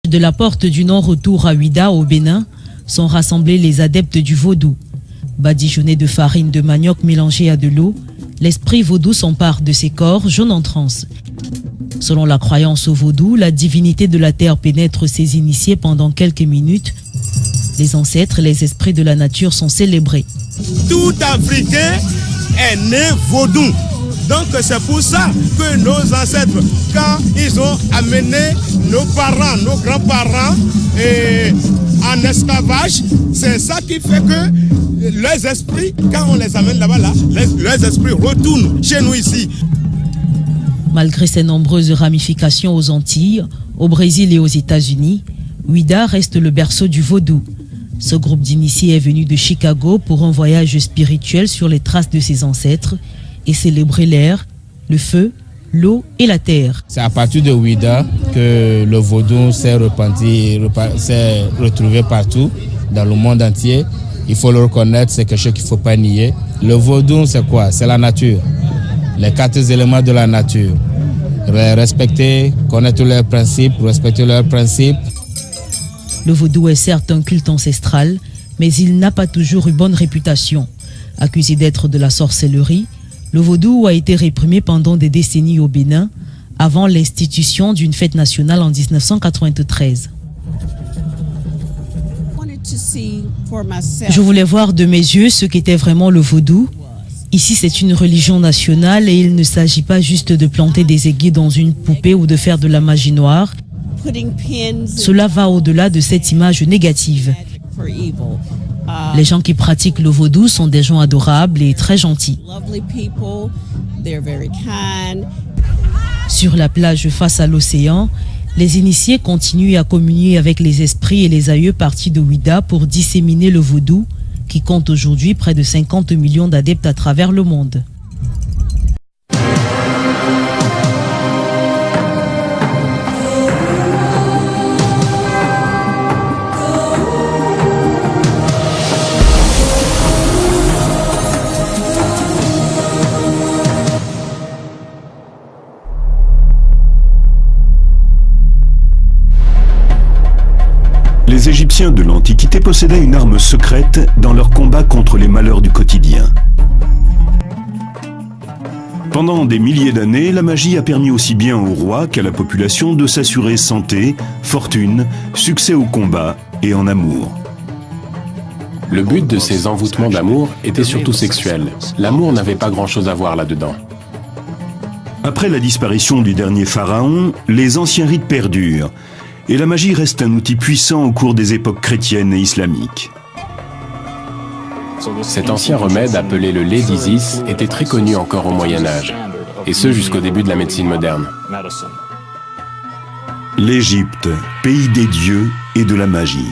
De la porte du non-retour à Ouida, au Bénin, sont rassemblés les adeptes du vaudou. Badigeonnés de farine de manioc mélangée à de l'eau, l'esprit vaudou s'empare de ces corps jaunes en transe. Selon la croyance au vaudou, la divinité de la terre pénètre ses initiés pendant quelques minutes. Les ancêtres et les esprits de la nature sont célébrés. Tout Africain est né vaudou. Donc c'est pour ça que nos ancêtres, quand ils ont amené nos parents, nos grands-parents en esclavage, c'est ça qui fait que leurs esprits, quand on les amène là-bas, leurs esprits retournent chez nous ici. Malgré ses nombreuses ramifications aux Antilles, au Brésil et aux États-Unis, Ouida reste le berceau du vaudou. Ce groupe d'initiés est venu de Chicago pour un voyage spirituel sur les traces de ses ancêtres et célébrer l'air, le feu, l'eau et la terre. C'est à partir de Ouida que le vaudou s'est répandu, s'est retrouvé partout dans le monde entier. Il faut le reconnaître, c'est quelque chose qu'il ne faut pas nier. Le vaudou, c'est quoi? C'est la nature. Les 4 éléments de la nature. Respecter, connaître leurs principes, respecter leurs principes. Le vaudou est certes un culte ancestral, mais il n'a pas toujours eu bonne réputation. Accusé d'être de la sorcellerie, le vaudou a été réprimé pendant des décennies au Bénin, avant l'institution d'une fête nationale en 1993. Je voulais voir de mes yeux ce qu'était vraiment le vaudou. Ici, c'est une religion nationale et il ne s'agit pas juste de planter des aiguilles dans une poupée ou de faire de la magie noire. Cela va au-delà de cette image négative. Les gens qui pratiquent le vaudou sont des gens adorables et très gentils. Sur la plage face à l'océan, les initiés continuent à communier avec les esprits et les aïeux partis de Ouida pour disséminer le vaudou, qui compte aujourd'hui près de 50 millions d'adeptes à travers le monde. Les Égyptiens de l'Antiquité possédaient une arme secrète dans leur combat contre les malheurs du quotidien. Pendant des milliers d'années, la magie a permis aussi bien aux rois qu'à la population de s'assurer santé, fortune, succès au combat et en amour. Le but de ces envoûtements d'amour était surtout sexuel. L'amour n'avait pas grand-chose à voir là-dedans. Après la disparition du dernier pharaon, les anciens rites perdurent. Et la magie reste un outil puissant au cours des époques chrétiennes et islamiques. Cet ancien remède appelé le lait d'Isis était très connu encore au Moyen-Âge, et ce jusqu'au début de la médecine moderne. L'Égypte, pays des dieux et de la magie.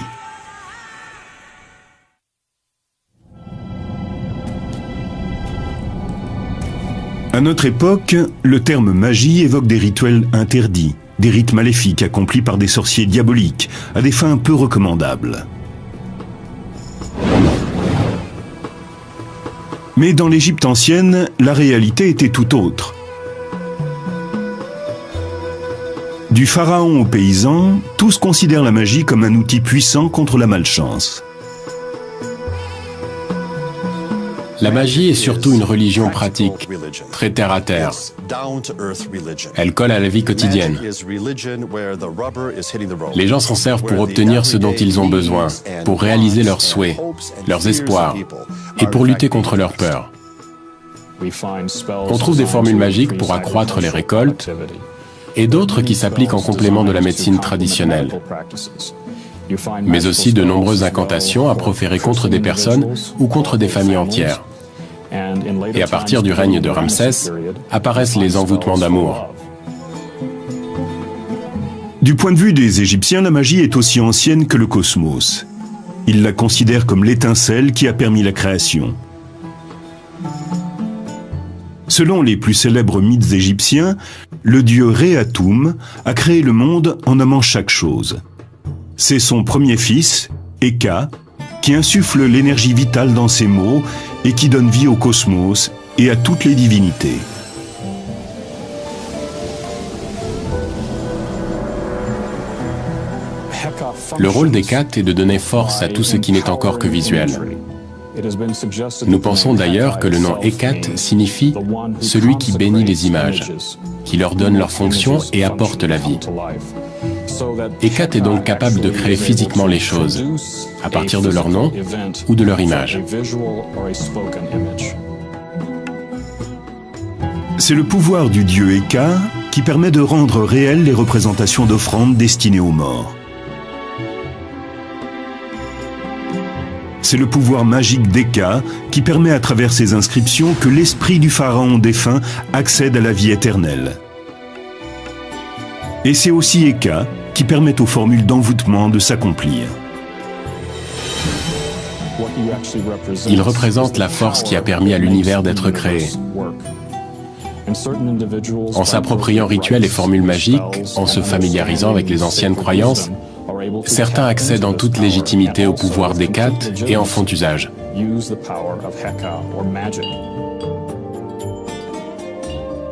À notre époque, le terme magie évoque des rituels interdits. Des rites maléfiques accomplis par des sorciers diaboliques, à des fins peu recommandables. Mais dans l'Égypte ancienne, la réalité était tout autre. Du pharaon aux paysans, tous considèrent la magie comme un outil puissant contre la malchance. La magie est surtout une religion pratique, très terre-à-terre. Elle colle à la vie quotidienne. Les gens s'en servent pour obtenir ce dont ils ont besoin, pour réaliser leurs souhaits, leurs espoirs, et pour lutter contre leurs peurs. On trouve des formules magiques pour accroître les récoltes, et d'autres qui s'appliquent en complément de la médecine traditionnelle. Mais aussi de nombreuses incantations à proférer contre des personnes ou contre des familles entières. Et à partir du règne de Ramsès, apparaissent les envoûtements d'amour. Du point de vue des Égyptiens, la magie est aussi ancienne que le cosmos. Ils la considèrent comme l'étincelle qui a permis la création. Selon les plus célèbres mythes égyptiens, le dieu Ré-Atoum a créé le monde en nommant chaque chose. C'est son premier fils, Eka, qui insuffle l'énergie vitale dans ses mots et qui donne vie au cosmos et à toutes les divinités. Le rôle d'Hécat est de donner force à tout ce qui n'est encore que visuel. Nous pensons d'ailleurs que le nom Hécat signifie « celui qui bénit les images », qui leur donne leur fonction et apporte la vie. Hécat est donc capable de créer physiquement les choses, à partir de leur nom ou de leur image. C'est le pouvoir du dieu Hécat qui permet de rendre réelles les représentations d'offrandes destinées aux morts. C'est le pouvoir magique d'Hécat qui permet à travers ces inscriptions que l'esprit du pharaon défunt accède à la vie éternelle. Et c'est aussi Hécat qui permet aux formules d'envoûtement de s'accomplir. Il représente la force qui a permis à l'univers d'être créé. En s'appropriant rituels et formules magiques, en se familiarisant avec les anciennes croyances, certains accèdent en toute légitimité au pouvoir d'Hécat et en font usage.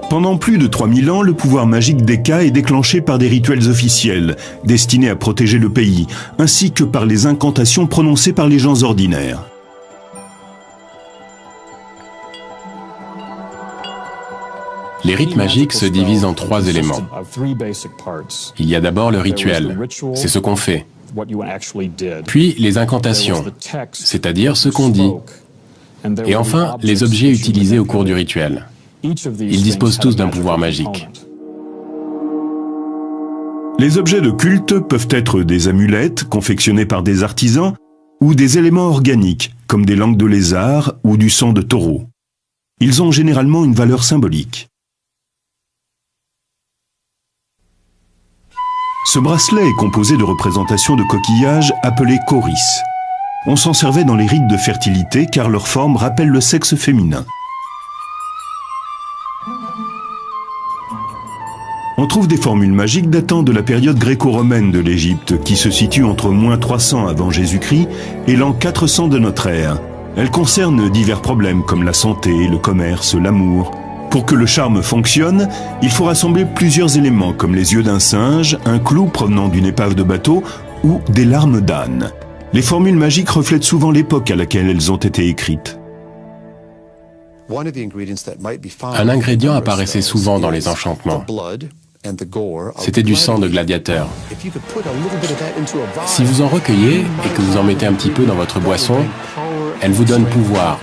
Pendant plus de 3000 ans, le pouvoir magique d'Hécat est déclenché par des rituels officiels, destinés à protéger le pays, ainsi que par les incantations prononcées par les gens ordinaires. Les rites magiques se divisent en 3 éléments. Il y a d'abord le rituel, c'est ce qu'on fait. Puis les incantations, c'est-à-dire ce qu'on dit. Et enfin, les objets utilisés au cours du rituel. Ils disposent tous d'un pouvoir magique. Les objets de culte peuvent être des amulettes confectionnées par des artisans ou des éléments organiques, comme des langues de lézard ou du sang de taureau. Ils ont généralement une valeur symbolique. Ce bracelet est composé de représentations de coquillages appelées choris. On s'en servait dans les rites de fertilité car leur forme rappelle le sexe féminin. On trouve des formules magiques datant de la période gréco-romaine de l'Égypte, qui se situe entre -300 avant Jésus-Christ et l'an 400 de notre ère. Elles concernent divers problèmes comme la santé, le commerce, l'amour. Pour que le charme fonctionne, il faut rassembler plusieurs éléments comme les yeux d'un singe, un clou provenant d'une épave de bateau ou des larmes d'âne. Les formules magiques reflètent souvent l'époque à laquelle elles ont été écrites. Un ingrédient apparaissait souvent dans les enchantements. C'était du sang de gladiateur. Si vous en recueillez et que vous en mettez un petit peu dans votre boisson, elle vous donne pouvoir,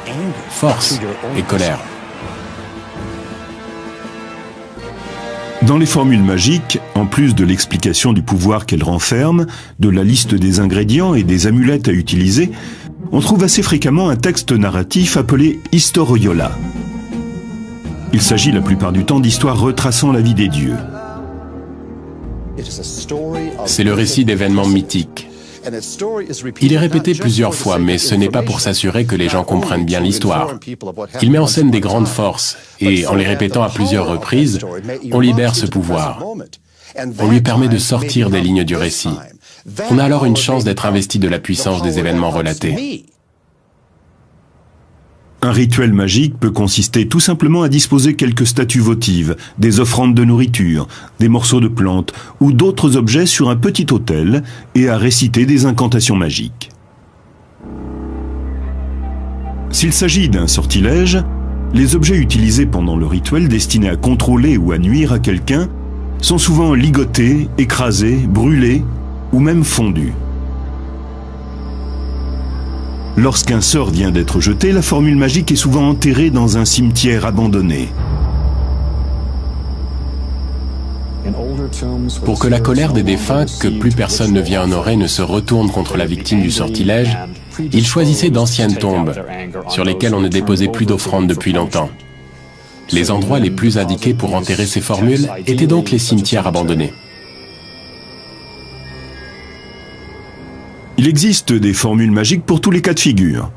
force et colère. Dans les formules magiques, en plus de l'explication du pouvoir qu'elles renferment, de la liste des ingrédients et des amulettes à utiliser, on trouve assez fréquemment un texte narratif appelé historiola. Il s'agit la plupart du temps d'histoires retraçant la vie des dieux. C'est le récit d'événements mythiques. Il est répété plusieurs fois, mais ce n'est pas pour s'assurer que les gens comprennent bien l'histoire. Il met en scène des grandes forces, et en les répétant à plusieurs reprises, on libère ce pouvoir. On lui permet de sortir des lignes du récit. On a alors une chance d'être investi de la puissance des événements relatés. Un rituel magique peut consister tout simplement à disposer quelques statues votives, des offrandes de nourriture, des morceaux de plantes ou d'autres objets sur un petit autel et à réciter des incantations magiques. S'il s'agit d'un sortilège, les objets utilisés pendant le rituel destinés à contrôler ou à nuire à quelqu'un sont souvent ligotés, écrasés, brûlés ou même fondus. Lorsqu'un sort vient d'être jeté, la formule magique est souvent enterrée dans un cimetière abandonné. Pour que la colère des défunts, que plus personne ne vient honorer, ne se retourne contre la victime du sortilège, ils choisissaient d'anciennes tombes, sur lesquelles on ne déposait plus d'offrandes depuis longtemps. Les endroits les plus indiqués pour enterrer ces formules étaient donc les cimetières abandonnés. Il existe des formules magiques pour tous les cas de figure.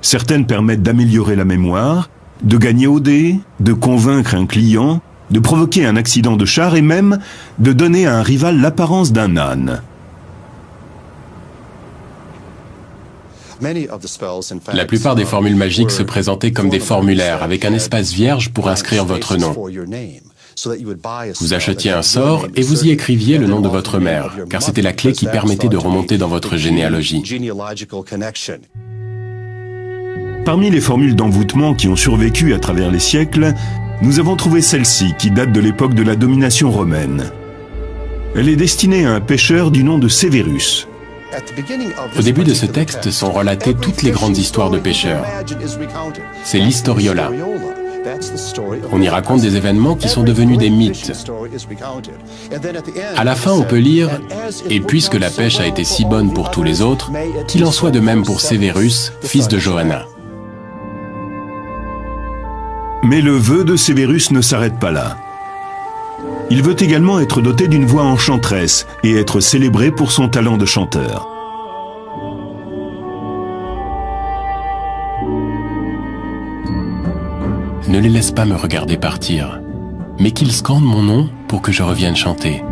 Certaines permettent d'améliorer la mémoire, de gagner au dé, de convaincre un client, de provoquer un accident de char et même de donner à un rival l'apparence d'un âne. La plupart des formules magiques se présentaient comme des formulaires avec un espace vierge pour inscrire votre nom. Vous achetiez un sort et vous y écriviez le nom de votre mère, car c'était la clé qui permettait de remonter dans votre généalogie. Parmi les formules d'envoûtement qui ont survécu à travers les siècles, nous avons trouvé celle-ci qui date de l'époque de la domination romaine. Elle est destinée à un pêcheur du nom de Sévérus. Au début de ce texte sont relatées toutes les grandes histoires de pêcheurs. C'est l'historiola. On y raconte des événements qui sont devenus des mythes. À la fin, on peut lire « Et puisque la pêche a été si bonne pour tous les autres, qu'il en soit de même pour Sévérus, fils de Johanna. » Mais le vœu de Sévérus ne s'arrête pas là. Il veut également être doté d'une voix enchanteresse et être célébré pour son talent de chanteur. Ne les laisse pas me regarder partir, mais qu'ils scandent mon nom pour que je revienne chanter.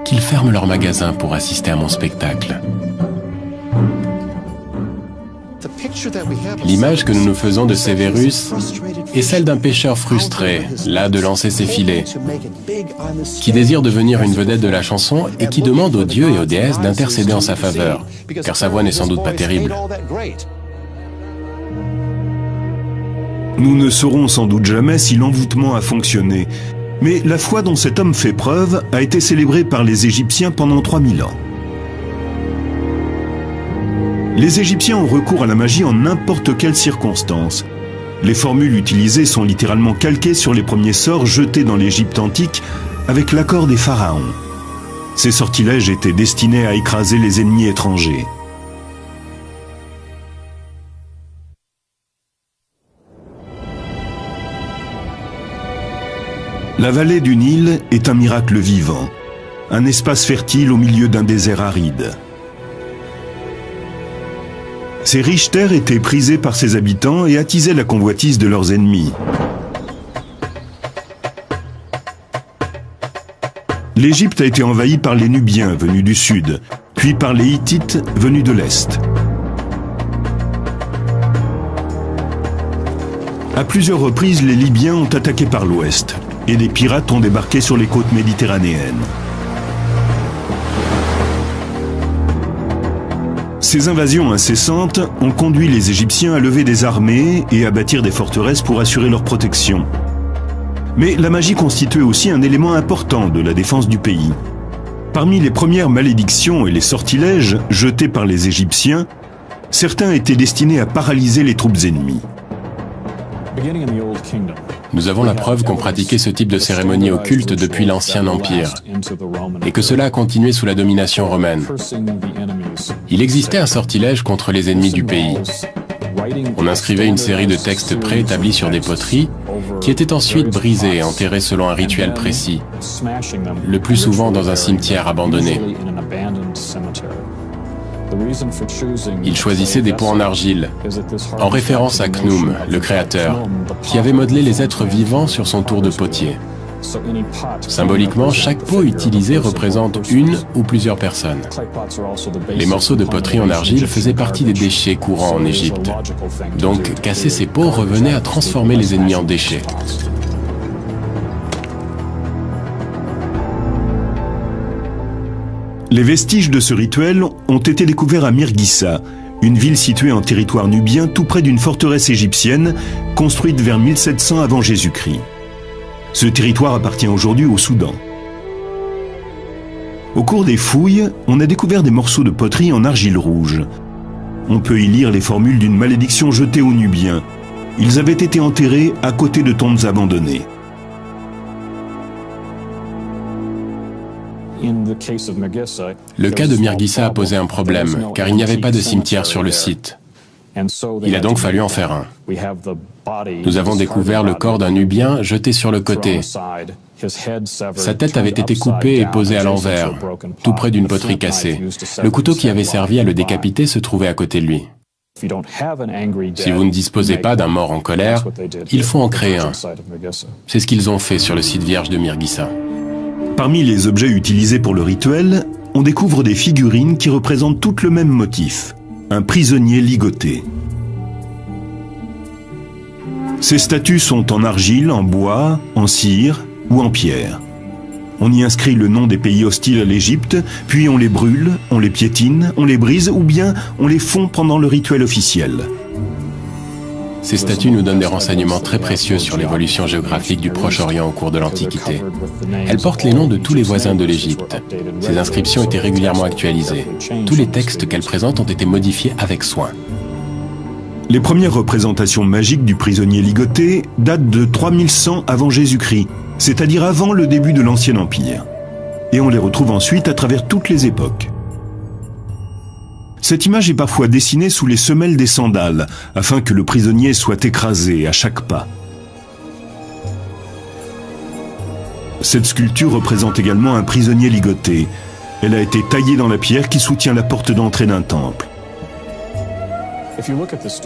Qu'ils ferment leur magasin pour assister à mon spectacle. L'image que nous nous faisons de Sévérus est celle d'un pêcheur frustré, las de lancer ses filets, qui désire devenir une vedette de la chanson et qui demande aux dieux et aux déesses d'intercéder en sa faveur, car sa voix n'est sans doute pas terrible. Nous ne saurons sans doute jamais si l'envoûtement a fonctionné, mais la foi dont cet homme fait preuve a été célébrée par les Égyptiens pendant 3000 ans. Les Égyptiens ont recours à la magie en n'importe quelle circonstance. Les formules utilisées sont littéralement calquées sur les premiers sorts jetés dans l'Égypte antique avec l'accord des pharaons. Ces sortilèges étaient destinés à écraser les ennemis étrangers. La vallée du Nil est un miracle vivant, un espace fertile au milieu d'un désert aride. Ces riches terres étaient prisées par ses habitants et attisaient la convoitise de leurs ennemis. L'Égypte a été envahie par les Nubiens venus du sud, puis par les Hittites venus de l'est. À plusieurs reprises, les Libyens ont attaqué par l'ouest et les pirates ont débarqué sur les côtes méditerranéennes. Ces invasions incessantes ont conduit les Égyptiens à lever des armées et à bâtir des forteresses pour assurer leur protection. Mais la magie constituait aussi un élément important de la défense du pays. Parmi les premières malédictions et les sortilèges jetés par les Égyptiens, certains étaient destinés à paralyser les troupes ennemies. Nous avons la preuve qu'on pratiquait ce type de cérémonie occulte depuis l'Ancien Empire, et que cela a continué sous la domination romaine. Il existait un sortilège contre les ennemis du pays. On inscrivait une série de textes préétablis sur des poteries, qui étaient ensuite brisés et enterrés selon un rituel précis, le plus souvent dans un cimetière abandonné. Il choisissait des pots en argile, en référence à Khnum, le créateur, qui avait modelé les êtres vivants sur son tour de potier. Symboliquement, chaque pot utilisé représente une ou plusieurs personnes. Les morceaux de poterie en argile faisaient partie des déchets courants en Égypte. Donc, casser ces pots revenait à transformer les ennemis en déchets. Les vestiges de ce rituel ont été découverts à Mirghissa, une ville située en territoire nubien tout près d'une forteresse égyptienne construite vers 1700 avant Jésus-Christ. Ce territoire appartient aujourd'hui au Soudan. Au cours des fouilles, on a découvert des morceaux de poterie en argile rouge. On peut y lire les formules d'une malédiction jetée aux Nubiens. Ils avaient été enterrés à côté de tombes abandonnées. Le cas de Mirghissa a posé un problème, car il n'y avait pas de cimetière sur le site. Il a donc fallu en faire un. Nous avons découvert le corps d'un Nubien jeté sur le côté. Sa tête avait été coupée et posée à l'envers, tout près d'une poterie cassée. Le couteau qui avait servi à le décapiter se trouvait à côté de lui. Si vous ne disposez pas d'un mort en colère, il faut en créer un. C'est ce qu'ils ont fait sur le site vierge de Mirghissa. Parmi les objets utilisés pour le rituel, on découvre des figurines qui représentent toutes le même motif, un prisonnier ligoté. Ces statues sont en argile, en bois, en cire ou en pierre. On y inscrit le nom des pays hostiles à l'Égypte, puis on les brûle, on les piétine, on les brise ou bien on les fond pendant le rituel officiel. Ces statues nous donnent des renseignements très précieux sur l'évolution géographique du Proche-Orient au cours de l'Antiquité. Elles portent les noms de tous les voisins de l'Égypte. Ces inscriptions étaient régulièrement actualisées. Tous les textes qu'elles présentent ont été modifiés avec soin. Les premières représentations magiques du prisonnier ligoté datent de 3100 avant Jésus-Christ, c'est-à-dire avant le début de l'Ancien Empire. Et on les retrouve ensuite à travers toutes les époques. Cette image est parfois dessinée sous les semelles des sandales, afin que le prisonnier soit écrasé à chaque pas. Cette sculpture représente également un prisonnier ligoté. Elle a été taillée dans la pierre qui soutient la porte d'entrée d'un temple.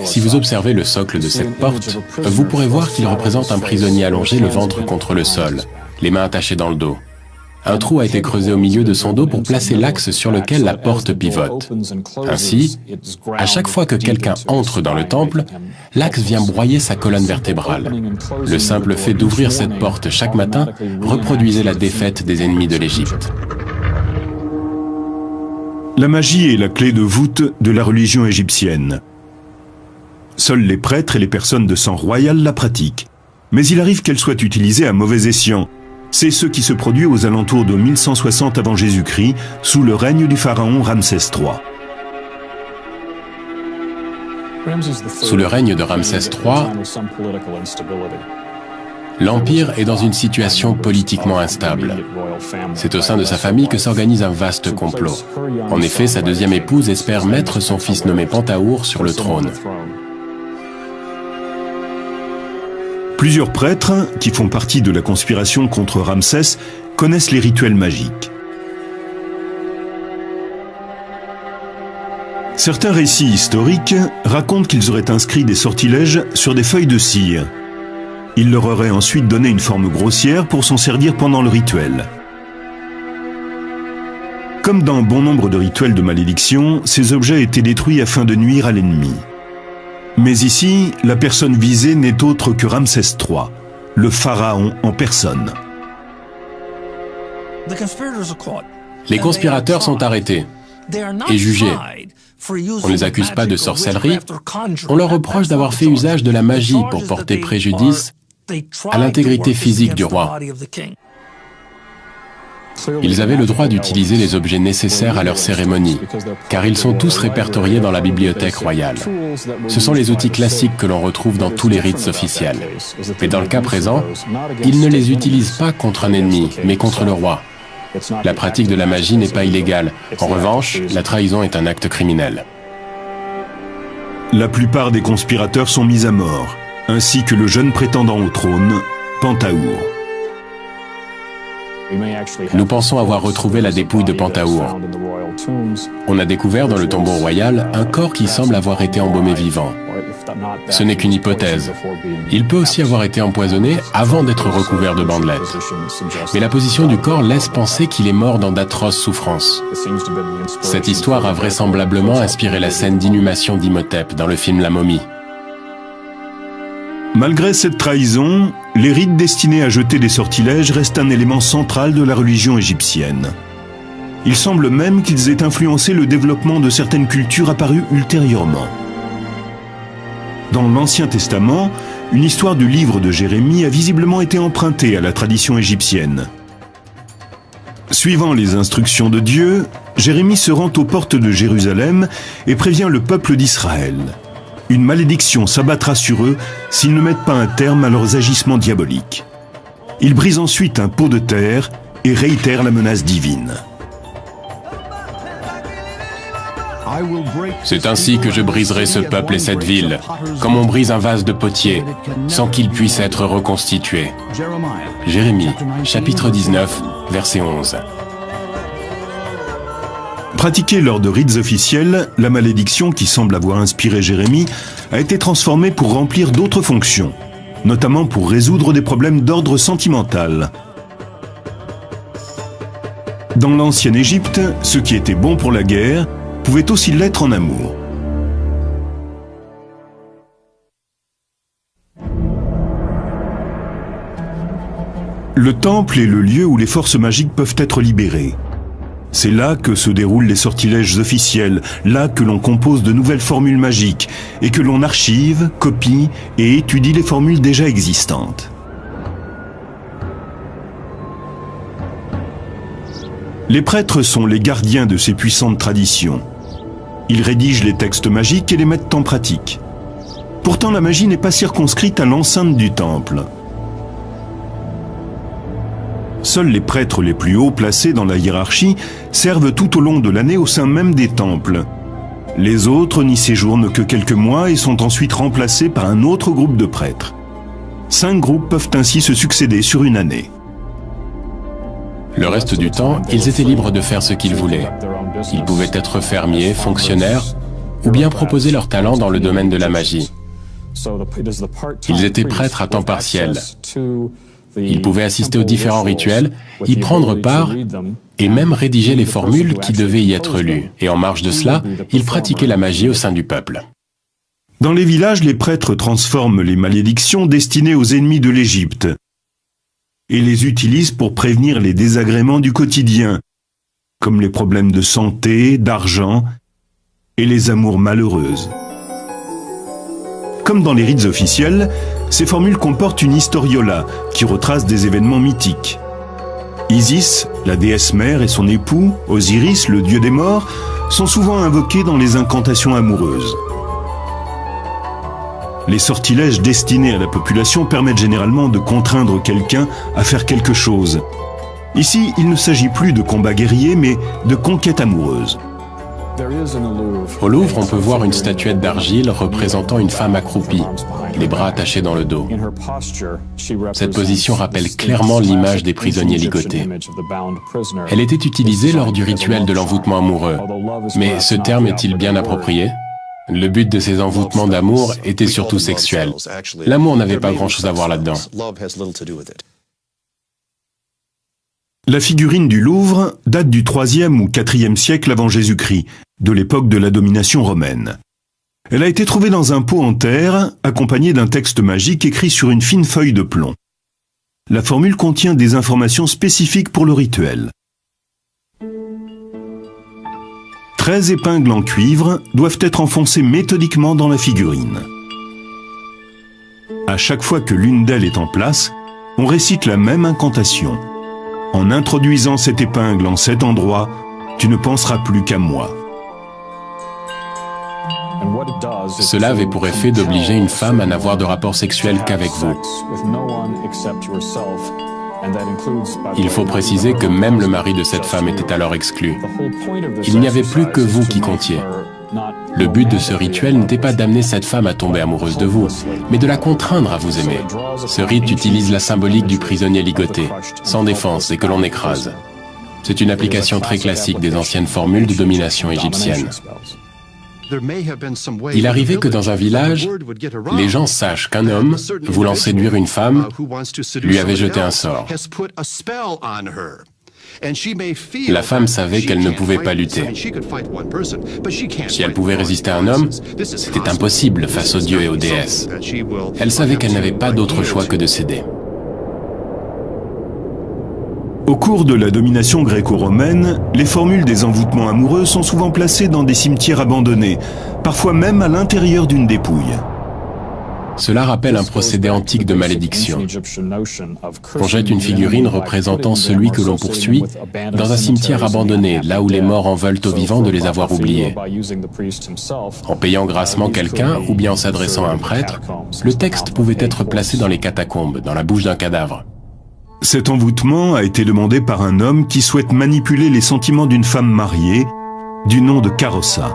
Si vous observez le socle de cette porte, vous pourrez voir qu'il représente un prisonnier allongé le ventre contre le sol, les mains attachées dans le dos. Un trou a été creusé au milieu de son dos pour placer l'axe sur lequel la porte pivote. Ainsi, à chaque fois que quelqu'un entre dans le temple, l'axe vient broyer sa colonne vertébrale. Le simple fait d'ouvrir cette porte chaque matin reproduisait la défaite des ennemis de l'Égypte. La magie est la clé de voûte de la religion égyptienne. Seuls les prêtres et les personnes de sang royal la pratiquent. Mais il arrive qu'elle soit utilisée à mauvais escient. C'est ce qui se produit aux alentours de 1160 avant Jésus-Christ, sous le règne du pharaon Ramsès III. Sous le règne de Ramsès III, l'Empire est dans une situation politiquement instable. C'est au sein de sa famille que s'organise un vaste complot. En effet, sa deuxième épouse espère mettre son fils nommé Pentaour sur le trône. Plusieurs prêtres, qui font partie de la conspiration contre Ramsès, connaissent les rituels magiques. Certains récits historiques racontent qu'ils auraient inscrit des sortilèges sur des feuilles de cire. Ils leur auraient ensuite donné une forme grossière pour s'en servir pendant le rituel. Comme dans bon nombre de rituels de malédiction, ces objets étaient détruits afin de nuire à l'ennemi. Mais ici, la personne visée n'est autre que Ramsès III, le pharaon en personne. Les conspirateurs sont arrêtés et jugés. On ne les accuse pas de sorcellerie, on leur reproche d'avoir fait usage de la magie pour porter préjudice à l'intégrité physique du roi. Ils avaient le droit d'utiliser les objets nécessaires à leur cérémonie, car ils sont tous répertoriés dans la bibliothèque royale. Ce sont les outils classiques que l'on retrouve dans tous les rites officiels. Mais dans le cas présent, ils ne les utilisent pas contre un ennemi, mais contre le roi. La pratique de la magie n'est pas illégale. En revanche, la trahison est un acte criminel. La plupart des conspirateurs sont mis à mort, ainsi que le jeune prétendant au trône, Pentaour. Nous pensons avoir retrouvé la dépouille de Pentaour. On a découvert dans le tombeau royal un corps qui semble avoir été embaumé vivant. Ce n'est qu'une hypothèse. Il peut aussi avoir été empoisonné avant d'être recouvert de bandelettes. Mais la position du corps laisse penser qu'il est mort dans d'atroces souffrances. Cette histoire a vraisemblablement inspiré la scène d'inhumation d'Imhotep dans le film La Momie. Malgré cette trahison, les rites destinés à jeter des sortilèges restent un élément central de la religion égyptienne. Il semble même qu'ils aient influencé le développement de certaines cultures apparues ultérieurement. Dans l'Ancien Testament, une histoire du livre de Jérémie a visiblement été empruntée à la tradition égyptienne. Suivant les instructions de Dieu, Jérémie se rend aux portes de Jérusalem et prévient le peuple d'Israël. Une malédiction s'abattra sur eux s'ils ne mettent pas un terme à leurs agissements diaboliques. Il brise ensuite un pot de terre et réitère la menace divine. C'est ainsi que je briserai ce peuple et cette ville, comme on brise un vase de potier, sans qu'il puisse être reconstitué. Jérémie, chapitre 19, verset 11. Pratiquée lors de rites officiels, la malédiction qui semble avoir inspiré Jérémie a été transformée pour remplir d'autres fonctions, notamment pour résoudre des problèmes d'ordre sentimental. Dans l'ancienne Égypte, ce qui était bon pour la guerre pouvait aussi l'être en amour. Le temple est le lieu où les forces magiques peuvent être libérées. C'est là que se déroulent les sortilèges officiels, là que l'on compose de nouvelles formules magiques et que l'on archive, copie et étudie les formules déjà existantes. Les prêtres sont les gardiens de ces puissantes traditions. Ils rédigent les textes magiques et les mettent en pratique. Pourtant, la magie n'est pas circonscrite à l'enceinte du temple. Seuls les prêtres les plus hauts placés dans la hiérarchie servent tout au long de l'année au sein même des temples. Les autres n'y séjournent que quelques mois et sont ensuite remplacés par un autre groupe de prêtres. 5 groupes peuvent ainsi se succéder sur une année. Le reste du temps, ils étaient libres de faire ce qu'ils voulaient. Ils pouvaient être fermiers, fonctionnaires, ou bien proposer leur talent dans le domaine de la magie. Ils étaient prêtres à temps partiel. Ils pouvaient assister aux différents rituels, y prendre part et même rédiger les formules qui devaient y être lues. Et en marge de cela, ils pratiquaient la magie au sein du peuple. Dans les villages, les prêtres transforment les malédictions destinées aux ennemis de l'Égypte et les utilisent pour prévenir les désagréments du quotidien, comme les problèmes de santé, d'argent et les amours malheureuses. Comme dans les rites officiels, ces formules comportent une historiola qui retrace des événements mythiques. Isis, la déesse mère, et son époux, Osiris, le dieu des morts, sont souvent invoqués dans les incantations amoureuses. Les sortilèges destinés à la population permettent généralement de contraindre quelqu'un à faire quelque chose. Ici, il ne s'agit plus de combat guerrier, mais de conquête amoureuse. Au Louvre, on peut voir une statuette d'argile représentant une femme accroupie, les bras attachés dans le dos. Cette position rappelle clairement l'image des prisonniers ligotés. Elle était utilisée lors du rituel de l'envoûtement amoureux. Mais ce terme est-il bien approprié ? Le but de ces envoûtements d'amour était surtout sexuel. L'amour n'avait pas grand-chose à voir là-dedans. La figurine du Louvre date du IIIe ou IVe siècle avant Jésus-Christ, de l'époque de la domination romaine. Elle a été trouvée dans un pot en terre, accompagnée d'un texte magique écrit sur une fine feuille de plomb. La formule contient des informations spécifiques pour le rituel. 13 épingles en cuivre doivent être enfoncées méthodiquement dans la figurine. À chaque fois que l'une d'elles est en place, on récite la même incantation. En introduisant cette épingle en cet endroit, tu ne penseras plus qu'à moi. Cela avait pour effet d'obliger une femme à n'avoir de rapport sexuel qu'avec vous. Il faut préciser que même le mari de cette femme était alors exclu. Il n'y avait plus que vous qui comptiez. Le but de ce rituel n'était pas d'amener cette femme à tomber amoureuse de vous, mais de la contraindre à vous aimer. Ce rite utilise la symbolique du prisonnier ligoté, sans défense et que l'on écrase. C'est une application très classique des anciennes formules de domination égyptienne. Il arrivait que dans un village, les gens sachent qu'un homme, voulant séduire une femme, lui avait jeté un sort. La femme savait qu'elle ne pouvait pas lutter. Si elle pouvait résister à un homme, c'était impossible face aux dieux et aux déesses. Elle savait qu'elle n'avait pas d'autre choix que de céder. Au cours de la domination gréco-romaine, les formules des envoûtements amoureux sont souvent placées dans des cimetières abandonnés, parfois même à l'intérieur d'une dépouille. Cela rappelle un procédé antique de malédiction. On jette une figurine représentant celui que l'on poursuit dans un cimetière abandonné, là où les morts en veulent aux vivants de les avoir oubliés. En payant grassement quelqu'un ou bien en s'adressant à un prêtre, le texte pouvait être placé dans les catacombes, dans la bouche d'un cadavre. Cet envoûtement a été demandé par un homme qui souhaite manipuler les sentiments d'une femme mariée, du nom de Carossa.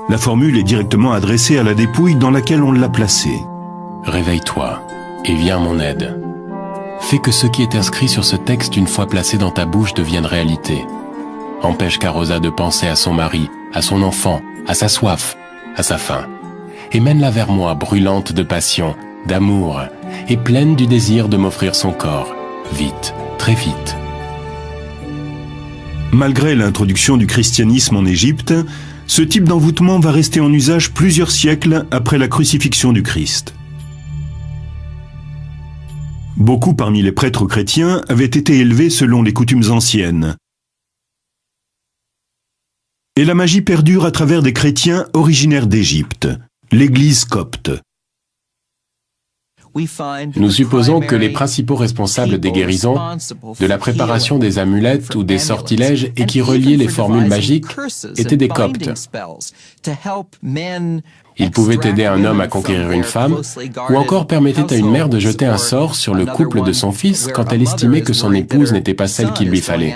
La formule est directement adressée à la dépouille dans laquelle on l'a placée. Réveille-toi et viens à mon aide. Fais que ce qui est inscrit sur ce texte une fois placé dans ta bouche devienne réalité. Empêche Carossa de penser à son mari, à son enfant, à sa soif, à sa faim. Et mène-la vers moi, brûlante de passion, d'amour, et pleine du désir de m'offrir son corps. Vite, très vite. Malgré l'introduction du christianisme en Égypte, ce type d'envoûtement va rester en usage plusieurs siècles après la crucifixion du Christ. Beaucoup parmi les prêtres chrétiens avaient été élevés selon les coutumes anciennes. Et la magie perdure à travers des chrétiens originaires d'Égypte, l'Église copte. Nous supposons que les principaux responsables des guérisons, de la préparation des amulettes ou des sortilèges et qui reliaient les formules magiques étaient des coptes. Ils pouvaient aider un homme à conquérir une femme, ou encore permettaient à une mère de jeter un sort sur le couple de son fils quand elle estimait que son épouse n'était pas celle qu'il lui fallait.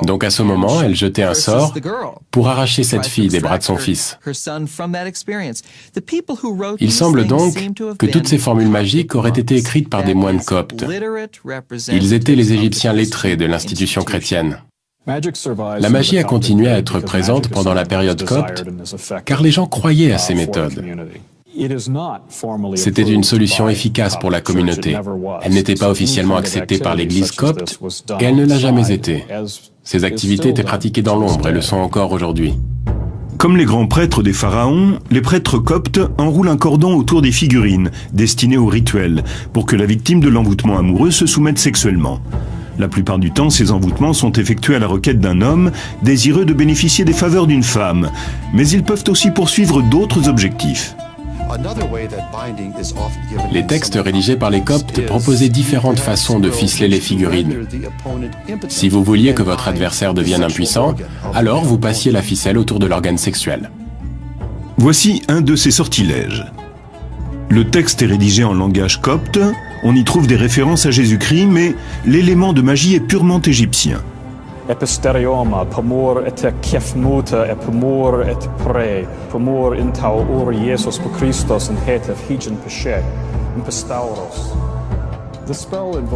Donc à ce moment, elle jetait un sort pour arracher cette fille des bras de son fils. Il semble donc que toutes ces formules magiques auraient été écrites par des moines coptes. Ils étaient les Égyptiens lettrés de l'institution chrétienne. La magie a continué à être présente pendant la période copte, car les gens croyaient à ces méthodes. C'était une solution efficace pour la communauté. Elle n'était pas officiellement acceptée par l'Église copte, et elle ne l'a jamais été. Ces activités étaient pratiquées dans l'ombre et le sont encore aujourd'hui. Comme les grands prêtres des pharaons, les prêtres coptes enroulent un cordon autour des figurines, destinées au rituel, pour que la victime de l'envoûtement amoureux se soumette sexuellement. La plupart du temps, ces envoûtements sont effectués à la requête d'un homme désireux de bénéficier des faveurs d'une femme, mais ils peuvent aussi poursuivre d'autres objectifs. Les textes rédigés par les coptes proposaient différentes façons de ficeler les figurines. Si vous vouliez que votre adversaire devienne impuissant, alors vous passiez la ficelle autour de l'organe sexuel. Voici un de ces sortilèges. Le texte est rédigé en langage copte, on y trouve des références à Jésus-Christ, mais l'élément de magie est purement égyptien.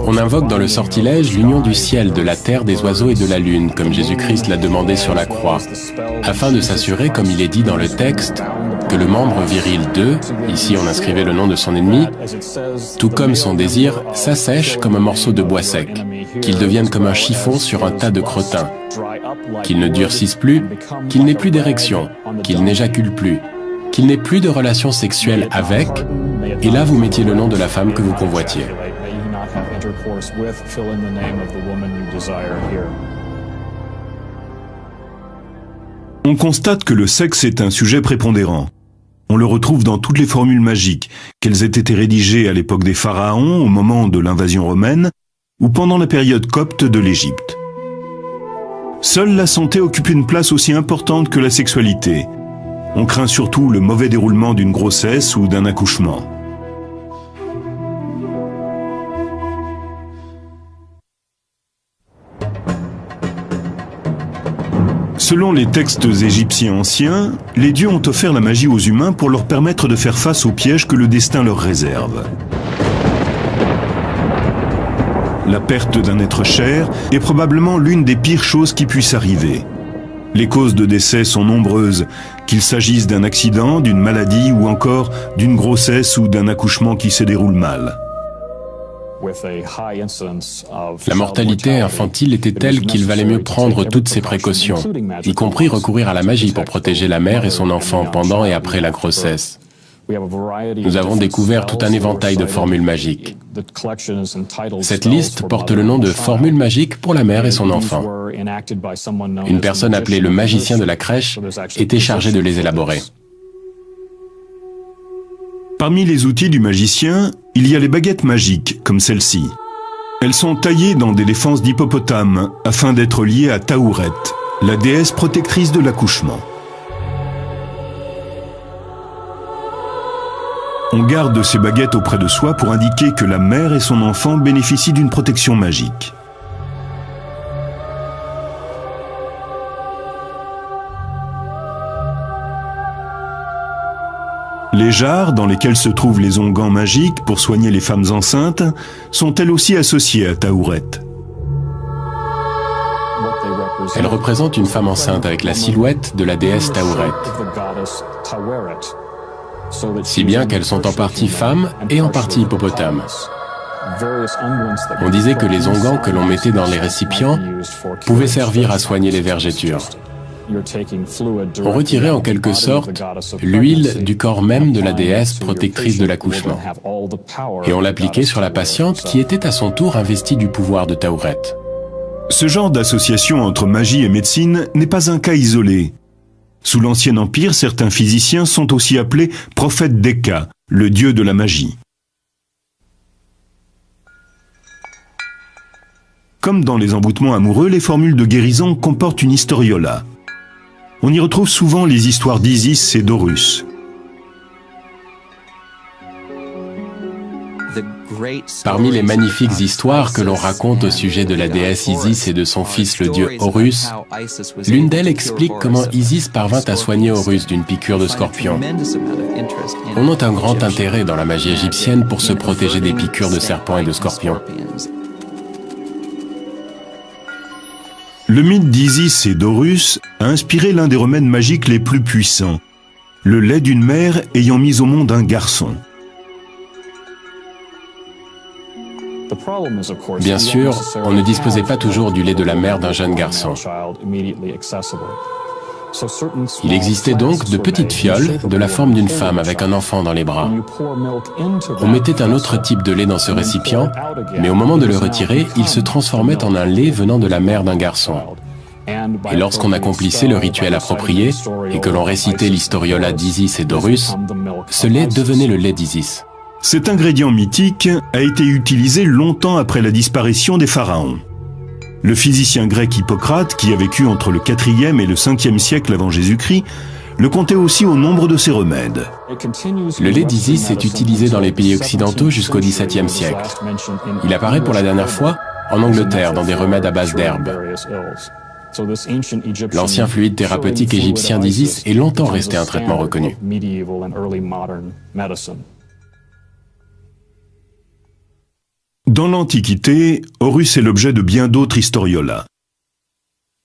On invoque dans le sortilège l'union du ciel, de la terre, des oiseaux et de la lune, comme Jésus-Christ l'a demandé sur la croix, afin de s'assurer, comme il est dit dans le texte, que le membre viril d'eux, ici on inscrivait le nom de son ennemi, tout comme son désir, s'assèche comme un morceau de bois sec, qu'il devienne comme un chiffon sur un tas de crottins, qu'il ne durcisse plus, qu'il n'ait plus d'érection, qu'il n'éjacule plus, qu'il n'ait plus de relation sexuelle avec, et là vous mettiez le nom de la femme que vous convoitiez. On constate que le sexe est un sujet prépondérant. On le retrouve dans toutes les formules magiques, qu'elles aient été rédigées à l'époque des pharaons, au moment de l'invasion romaine, ou pendant la période copte de l'Égypte. Seule la santé occupe une place aussi importante que la sexualité. On craint surtout le mauvais déroulement d'une grossesse ou d'un accouchement. Selon les textes égyptiens anciens, les dieux ont offert la magie aux humains pour leur permettre de faire face aux pièges que le destin leur réserve. La perte d'un être cher est probablement l'une des pires choses qui puissent arriver. Les causes de décès sont nombreuses, qu'il s'agisse d'un accident, d'une maladie ou encore d'une grossesse ou d'un accouchement qui se déroule mal. La mortalité infantile était telle qu'il valait mieux prendre toutes ces précautions, y compris recourir à la magie pour protéger la mère et son enfant pendant et après la grossesse. Nous avons découvert tout un éventail de formules magiques. Cette liste porte le nom de formules magiques pour la mère et son enfant. Une personne appelée le magicien de la crèche était chargée de les élaborer. Parmi les outils du magicien, il y a les baguettes magiques, comme celle-ci. Elles sont taillées dans des défenses d'hippopotame, afin d'être liées à Taouret, la déesse protectrice de l'accouchement. On garde ces baguettes auprès de soi pour indiquer que la mère et son enfant bénéficient d'une protection magique. Les jarres, dans lesquelles se trouvent les onguents magiques pour soigner les femmes enceintes, sont elles aussi associées à Taouret. Elle représente une femme enceinte avec la silhouette de la déesse Taouret. Si bien qu'elles sont en partie femmes et en partie hippopotames. On disait que les onguents que l'on mettait dans les récipients pouvaient servir à soigner les vergetures. On retirait en quelque sorte l'huile du corps même de la déesse protectrice de l'accouchement. Et on l'appliquait sur la patiente qui était à son tour investie du pouvoir de Tauret. Ce genre d'association entre magie et médecine n'est pas un cas isolé. Sous l'Ancien Empire, certains physiciens sont aussi appelés prophètes d'Eka, le dieu de la magie. Comme dans les emboutements amoureux, les formules de guérison comportent une historiola. On y retrouve souvent les histoires d'Isis et d'Horus. Parmi les magnifiques histoires que l'on raconte au sujet de la déesse Isis et de son fils le dieu Horus, l'une d'elles explique comment Isis parvint à soigner Horus d'une piqûre de scorpion. On note un grand intérêt dans la magie égyptienne pour se protéger des piqûres de serpents et de scorpions. Le mythe d'Isis et d'Horus a inspiré l'un des remèdes magiques les plus puissants, le lait d'une mère ayant mis au monde un garçon. Bien sûr, on ne disposait pas toujours du lait de la mère d'un jeune garçon. Il existait donc de petites fioles de la forme d'une femme avec un enfant dans les bras. On mettait un autre type de lait dans ce récipient, mais au moment de le retirer, il se transformait en un lait venant de la mère d'un garçon. Et lorsqu'on accomplissait le rituel approprié et que l'on récitait l'historiola d'Isis et d'Horus, ce lait devenait le lait d'Isis. Cet ingrédient mythique a été utilisé longtemps après la disparition des pharaons. Le physicien grec Hippocrate, qui a vécu entre le 4e et le 5e siècle avant Jésus-Christ, le comptait aussi au nombre de ses remèdes. Le lait d'Isis est utilisé dans les pays occidentaux jusqu'au XVIIe siècle. Il apparaît pour la dernière fois en Angleterre dans des remèdes à base d'herbes. L'ancien fluide thérapeutique égyptien d'Isis est longtemps resté un traitement reconnu. Dans l'Antiquité, Horus est l'objet de bien d'autres historiolas.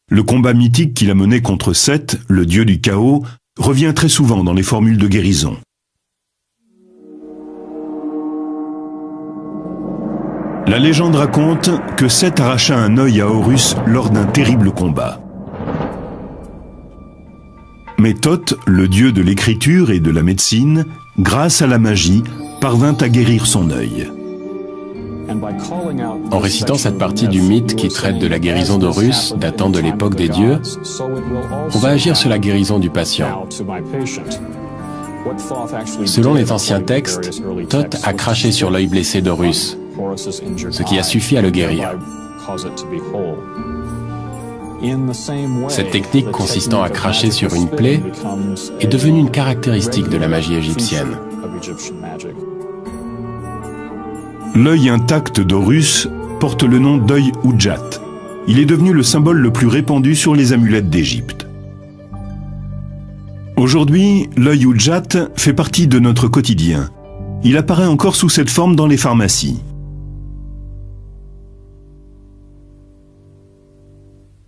Le combat mythique qu'il a mené contre Seth, le dieu du chaos, revient très souvent dans les formules de guérison. La légende raconte que Seth arracha un œil à Horus lors d'un terrible combat. Mais Thoth, le dieu de l'écriture et de la médecine, grâce à la magie, parvint à guérir son œil. En récitant cette partie du mythe qui traite de la guérison d'Horus, datant de l'époque des dieux, on va agir sur la guérison du patient. Selon les anciens textes, Thoth a craché sur l'œil blessé d'Horus, ce qui a suffi à le guérir. Cette technique consistant à cracher sur une plaie est devenue une caractéristique de la magie égyptienne. L'œil intact d'Horus porte le nom d'œil Udjat. Il est devenu le symbole le plus répandu sur les amulettes d'Égypte. Aujourd'hui, l'œil Udjat fait partie de notre quotidien. Il apparaît encore sous cette forme dans les pharmacies.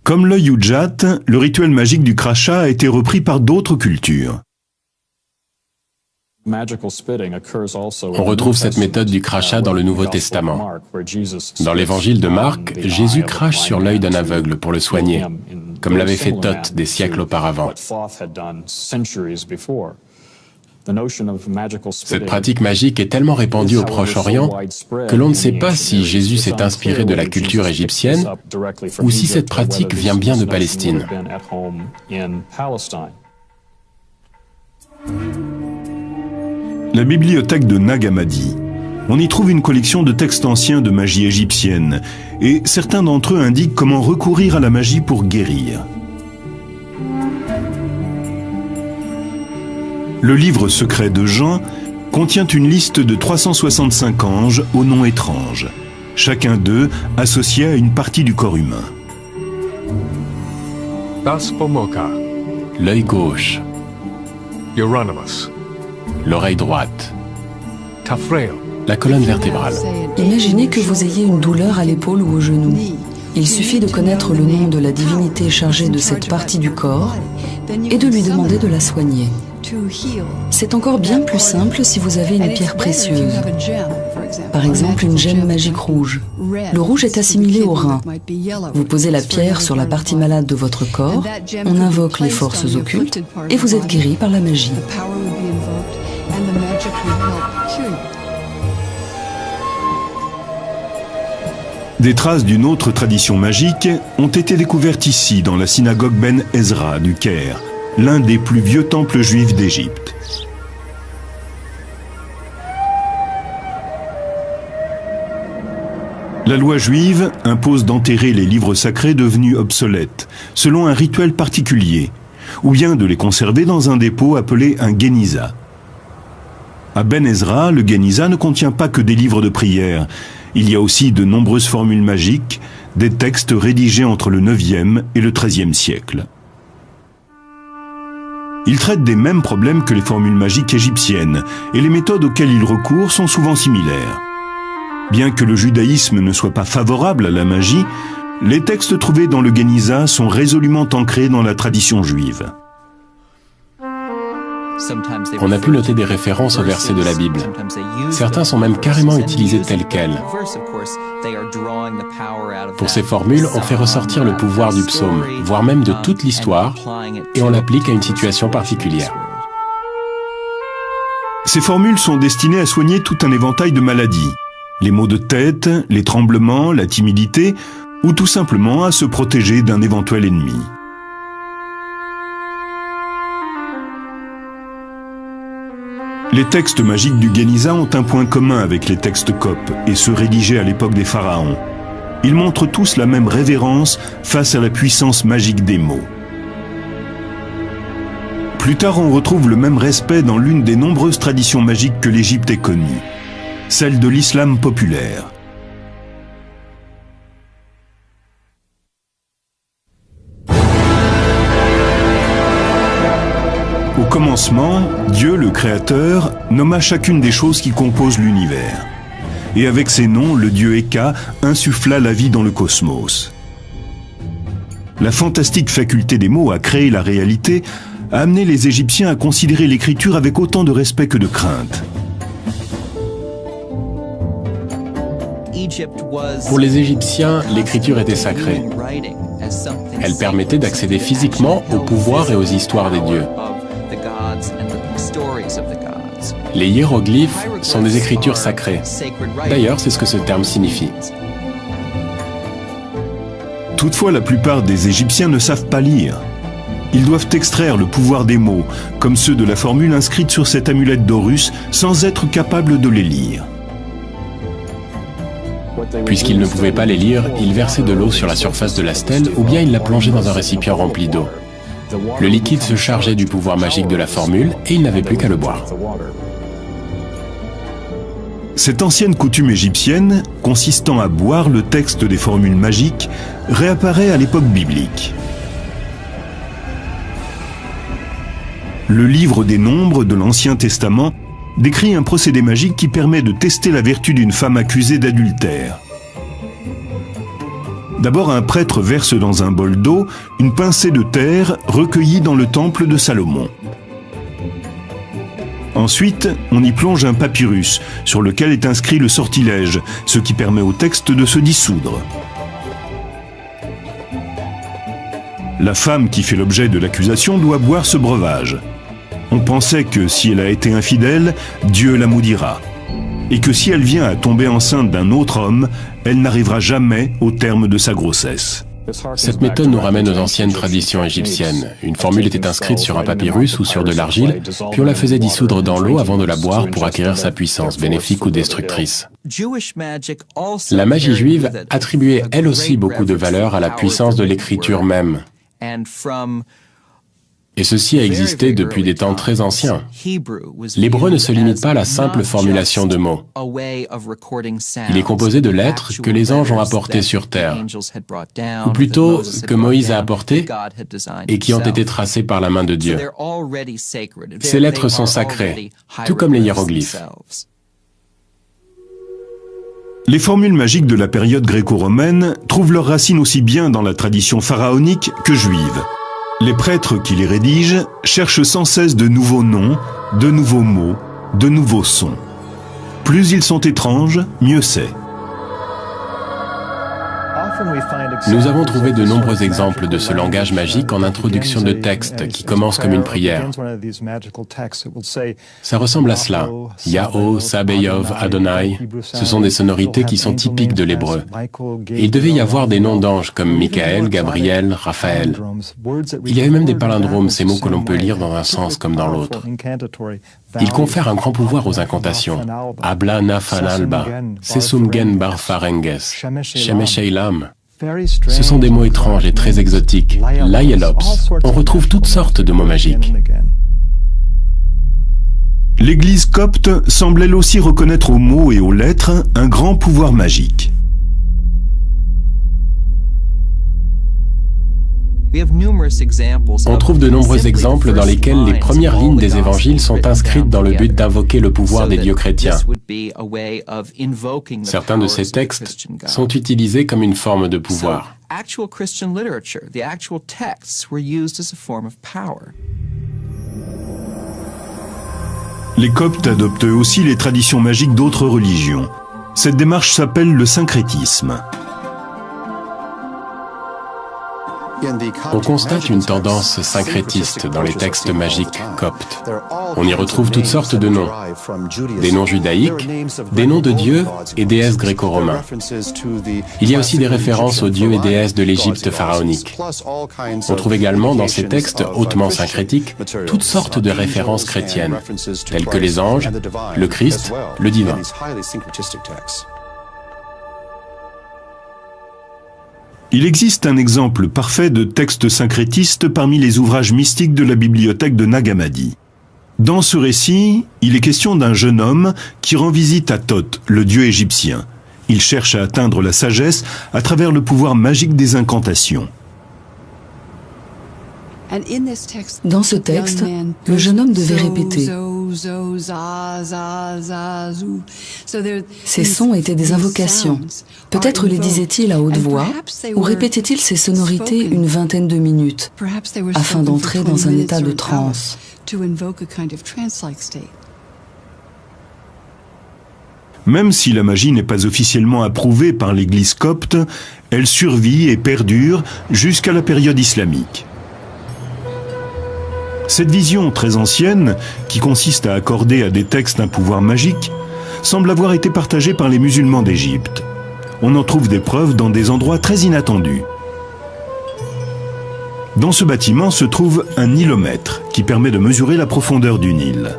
Comme l'œil Udjat, le rituel magique du crachat a été repris par d'autres cultures. On retrouve cette méthode du crachat dans le Nouveau Testament. Dans l'évangile de Marc, Jésus crache sur l'œil d'un aveugle pour le soigner, comme l'avait fait Thoth des siècles auparavant. Cette pratique magique est tellement répandue au Proche-Orient que l'on ne sait pas si Jésus s'est inspiré de la culture égyptienne ou si cette pratique vient bien de Palestine. La bibliothèque de Nag Hammadi. On y trouve une collection de textes anciens de magie égyptienne, et certains d'entre eux indiquent comment recourir à la magie pour guérir. Le livre secret de Jean contient une liste de 365 anges aux noms étranges, chacun d'eux associé à une partie du corps humain. L'œil gauche, Euronymous, l'oreille droite, la colonne vertébrale. Imaginez que vous ayez une douleur à l'épaule ou au genou. Il suffit de connaître le nom de la divinité chargée de cette partie du corps et de lui demander de la soigner. C'est encore bien plus simple si vous avez une pierre précieuse. Par exemple, une gemme magique rouge. Le rouge est assimilé au rein. Vous posez la pierre sur la partie malade de votre corps, on invoque les forces occultes et vous êtes guéri par la magie. Des traces d'une autre tradition magique ont été découvertes ici, dans la synagogue Ben Ezra du Caire, l'un des plus vieux temples juifs d'Égypte. La loi juive impose d'enterrer les livres sacrés devenus obsolètes, selon un rituel particulier, ou bien de les conserver dans un dépôt appelé un Géniza. À Ben Ezra, le Géniza ne contient pas que des livres de prière. Il y a aussi de nombreuses formules magiques, des textes rédigés entre le 9e et le 13e siècle. Il traite des mêmes problèmes que les formules magiques égyptiennes, et les méthodes auxquelles il recourt sont souvent similaires. Bien que le judaïsme ne soit pas favorable à la magie, les textes trouvés dans le Géniza sont résolument ancrés dans la tradition juive. On a pu noter des références aux versets de la Bible. Certains sont même carrément utilisés tels quels. Pour ces formules, on fait ressortir le pouvoir du psaume, voire même de toute l'histoire, et on l'applique à une situation particulière. Ces formules sont destinées à soigner tout un éventail de maladies. Les maux de tête, les tremblements, la timidité, ou tout simplement à se protéger d'un éventuel ennemi. Les textes magiques du Géniza ont un point commun avec les textes coptes et ceux rédigés à l'époque des pharaons. Ils montrent tous la même révérence face à la puissance magique des mots. Plus tard, on retrouve le même respect dans l'une des nombreuses traditions magiques que l'Égypte ait connues, celle de l'islam populaire. Au commencement, Dieu, le Créateur, nomma chacune des choses qui composent l'univers. Et avec ces noms, le dieu Eka insuffla la vie dans le cosmos. La fantastique faculté des mots à créer la réalité a amené les Égyptiens à considérer l'écriture avec autant de respect que de crainte. Pour les Égyptiens, l'écriture était sacrée. Elle permettait d'accéder physiquement au pouvoir et aux histoires des dieux. Les hiéroglyphes sont des écritures sacrées. D'ailleurs, c'est ce que ce terme signifie. Toutefois, la plupart des Égyptiens ne savent pas lire. Ils doivent extraire le pouvoir des mots, comme ceux de la formule inscrite sur cette amulette d'Horus, sans être capables de les lire. Puisqu'ils ne pouvaient pas les lire, ils versaient de l'eau sur la surface de la stèle ou bien ils la plongeaient dans un récipient rempli d'eau. Le liquide se chargeait du pouvoir magique de la formule et ils n'avaient plus qu'à le boire. Cette ancienne coutume égyptienne, consistant à boire le texte des formules magiques, réapparaît à l'époque biblique. Le livre des Nombres de l'Ancien Testament décrit un procédé magique qui permet de tester la vertu d'une femme accusée d'adultère. D'abord, un prêtre verse dans un bol d'eau une pincée de terre recueillie dans le temple de Salomon. Ensuite, on y plonge un papyrus sur lequel est inscrit le sortilège, ce qui permet au texte de se dissoudre. La femme qui fait l'objet de l'accusation doit boire ce breuvage. On pensait que si elle a été infidèle, Dieu la maudira. Et que si elle vient à tomber enceinte d'un autre homme, elle n'arrivera jamais au terme de sa grossesse. Cette méthode nous ramène aux anciennes traditions égyptiennes. Une formule était inscrite sur un papyrus ou sur de l'argile, puis on la faisait dissoudre dans l'eau avant de la boire pour acquérir sa puissance, bénéfique ou destructrice. La magie juive attribuait elle aussi beaucoup de valeur à la puissance de l'écriture même. Et ceci a existé depuis des temps très anciens. L'hébreu ne se limite pas à la simple formulation de mots. Il est composé de lettres que les anges ont apportées sur terre, ou plutôt que Moïse a apportées et qui ont été tracées par la main de Dieu. Ces lettres sont sacrées, tout comme les hiéroglyphes. Les formules magiques de la période gréco-romaine trouvent leurs racines aussi bien dans la tradition pharaonique que juive. Les prêtres qui les rédigent cherchent sans cesse de nouveaux noms, de nouveaux mots, de nouveaux sons. Plus ils sont étranges, mieux c'est. Nous avons trouvé de nombreux exemples de ce langage magique en introduction de texte qui commence comme une prière. Ça ressemble à cela. Yahoo, Sabeyov, Adonai, ce sont des sonorités qui sont typiques de l'hébreu. Et il devait y avoir des noms d'anges comme Michael, Gabriel, Raphaël. Il y a eu même des palindromes, ces mots que l'on peut lire dans un sens comme dans l'autre. Il confère un grand pouvoir aux incantations. Abla nafan alba, sesumgen bar farenges, shemesheilam. Ce sont des mots étranges et très exotiques. Laielops. On retrouve toutes sortes de mots magiques. L'Église copte semble elle aussi reconnaître aux mots et aux lettres un grand pouvoir magique. On trouve de nombreux exemples dans lesquels les premières lignes des évangiles sont inscrites dans le but d'invoquer le pouvoir des dieux chrétiens. Certains de ces textes sont utilisés comme une forme de pouvoir. Les Coptes adoptent eux aussi les traditions magiques d'autres religions. Cette démarche s'appelle le syncrétisme. On constate une tendance syncrétiste dans les textes magiques coptes. On y retrouve toutes sortes de noms. Des noms judaïques, des noms de dieux et déesses gréco-romains. Il y a aussi des références aux dieux et déesses de l'Égypte pharaonique. On trouve également dans ces textes hautement syncrétiques toutes sortes de références chrétiennes, telles que les anges, le Christ, le divin. Il existe un exemple parfait de texte syncrétiste parmi les ouvrages mystiques de la bibliothèque de Nag Hammadi. Dans ce récit, il est question d'un jeune homme qui rend visite à Thoth, le dieu égyptien. Il cherche à atteindre la sagesse à travers le pouvoir magique des incantations. Dans ce texte, le jeune homme devait répéter. Ces sons étaient des invocations. Peut-être les disait-il à haute voix, ou répétait-il ces sonorités une vingtaine de minutes, afin d'entrer dans un état de transe. Même si la magie n'est pas officiellement approuvée par l'Église copte, elle survit et perdure jusqu'à la période islamique. Cette vision très ancienne, qui consiste à accorder à des textes un pouvoir magique, semble avoir été partagée par les musulmans d'Égypte. On en trouve des preuves dans des endroits très inattendus. Dans ce bâtiment se trouve un nilomètre qui permet de mesurer la profondeur du Nil.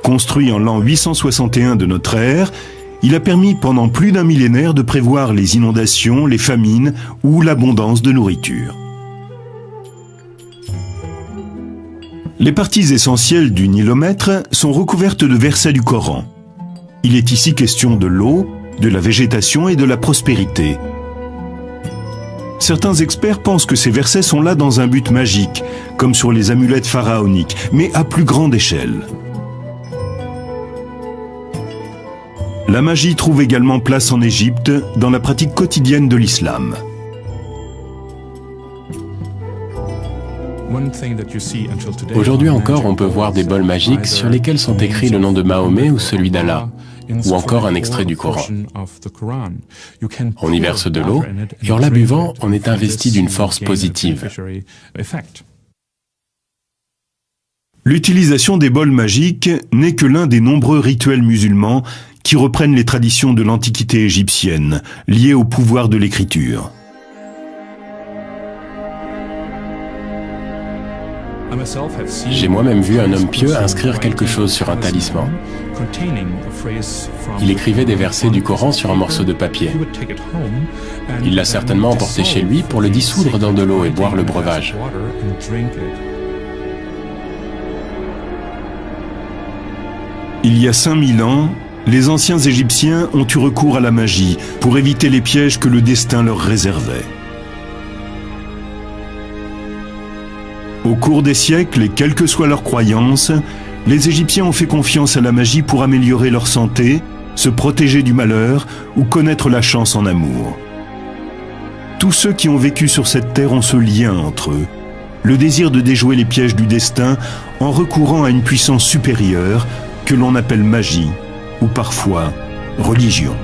Construit en l'an 861 de notre ère, il a permis pendant plus d'un millénaire de prévoir les inondations, les famines ou l'abondance de nourriture. Les parties essentielles du nilomètre sont recouvertes de versets du Coran. Il est ici question de l'eau, de la végétation et de la prospérité. Certains experts pensent que ces versets sont là dans un but magique, comme sur les amulettes pharaoniques, mais à plus grande échelle. La magie trouve également place en Égypte dans la pratique quotidienne de l'islam. Aujourd'hui encore, on peut voir des bols magiques sur lesquels sont écrits le nom de Mahomet ou celui d'Allah, ou encore un extrait du Coran. On y verse de l'eau, et en la buvant, on est investi d'une force positive. L'utilisation des bols magiques n'est que l'un des nombreux rituels musulmans qui reprennent les traditions de l'Antiquité égyptienne, liées au pouvoir de l'écriture. J'ai moi-même vu un homme pieux inscrire quelque chose sur un talisman. Il écrivait des versets du Coran sur un morceau de papier. Il l'a certainement emporté chez lui pour le dissoudre dans de l'eau et boire le breuvage. Il y a 5000 ans, les anciens Égyptiens ont eu recours à la magie pour éviter les pièges que le destin leur réservait. Au cours des siècles, et quelles que soient leurs croyances, les Égyptiens ont fait confiance à la magie pour améliorer leur santé, se protéger du malheur ou connaître la chance en amour. Tous ceux qui ont vécu sur cette terre ont ce lien entre eux, le désir de déjouer les pièges du destin en recourant à une puissance supérieure que l'on appelle magie ou parfois religion.